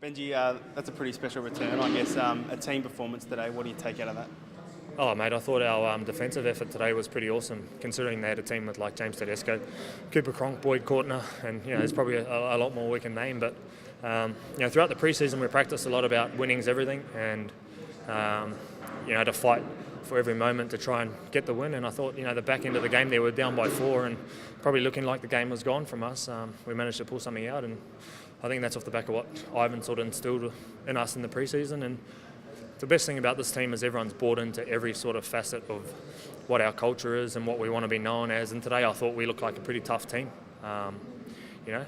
Benji, that's a pretty special return, I guess. A team performance today. What do you take out of that? Oh, mate, I thought our defensive effort today was pretty awesome, considering they had a team with like James Tedesco, Cooper Cronk, Boyd Courtner, and there's probably a lot more we can name. But throughout the preseason, we practiced a lot about winning's everything, and to fight for every moment to try and get the win. And I thought, the back end of the game they were down by 4 and probably looking like the game was gone from us. We managed to pull something out, and I think that's off the back of what Ivan sort of instilled in us in the preseason. And the best thing about this team is everyone's bought into every sort of facet of what our culture is and what we want to be known as. And today I thought we looked like a pretty tough team.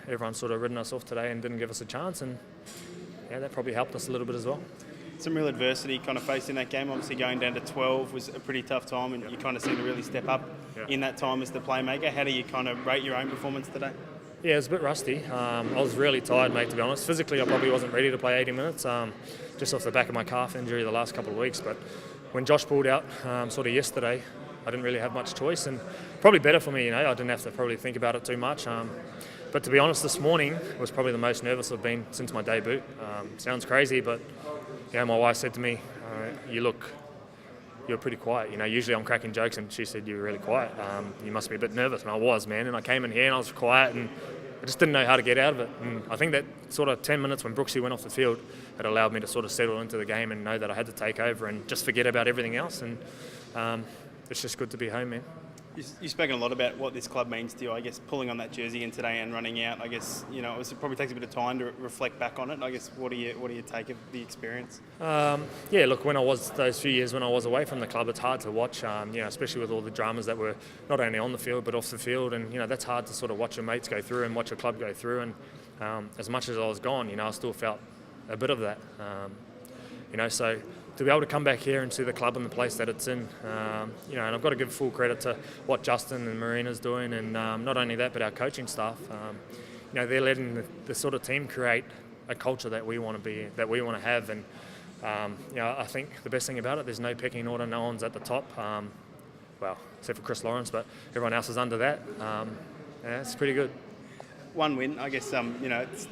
Everyone's sort of ridden us off today and didn't give us a chance, and that probably helped us a little bit as well. Some real adversity kind of faced in that game. Obviously going down to 12 was a pretty tough time, and you kind of seemed to really step up in that time as the playmaker. How do you kind of rate your own performance today? Yeah, it was a bit rusty. I was really tired, mate, to be honest. Physically, I probably wasn't ready to play 80 minutes, just off the back of my calf injury the last couple of weeks. But when Josh pulled out sort of yesterday, I didn't really have much choice, and probably better for me, I didn't have to probably think about it too much. But to be honest, this morning was probably the most nervous I've been since my debut. Sounds crazy, but my wife said to me, you're pretty quiet. Usually I'm cracking jokes, and she said, you're really quiet. You must be a bit nervous. And I was, man. And I came in here and I was quiet, and I just didn't know how to get out of it. And I think that sort of 10 minutes when Brooksy went off the field, it allowed me to sort of settle into the game and know that I had to take over and just forget about everything else. And it's just good to be home, man. You've spoken a lot about what this club means to you. I guess pulling on that jersey in today and running out, I guess, it probably takes a bit of time to reflect back on it. I guess, what do you take of the experience? Look, when I was those few years when I was away from the club, it's hard to watch, especially with all the dramas that were not only on the field but off the field. And, that's hard to sort of watch your mates go through and watch your club go through. And as much as I was gone, I still felt a bit of that. So to be able to come back here and see the club and the place that it's in, and I've got to give full credit to what Justin and Marina's doing, and not only that, but our coaching staff. They're letting the sort of team create a culture that we want to have, and I think the best thing about it, there's no pecking order, no one's at the top, except for Chris Lawrence, but everyone else is under that. It's pretty good. One win, I guess. It's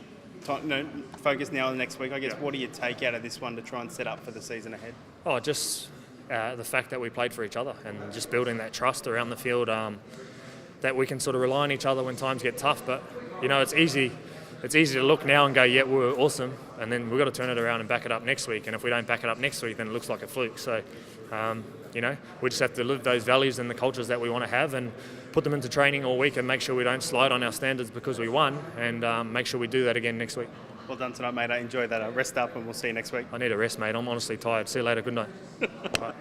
focus now on the next week. I guess, what do you take out of this one to try and set up for the season ahead? Oh, just the fact that we played for each other and just building that trust around the field, that we can sort of rely on each other when times get tough. But, it's easy to look now and go, yeah, we were awesome, and then we've got to turn it around and back it up next week. And if we don't back it up next week, then it looks like a fluke. So, we just have to live those values and the cultures that we want to have and put them into training all week and make sure we don't slide on our standards because we won, and make sure we do that again next week. Well done tonight, mate. I enjoyed that. Rest up, and we'll see you next week. I need a rest, mate. I'm honestly tired. See you later. Good night. Bye.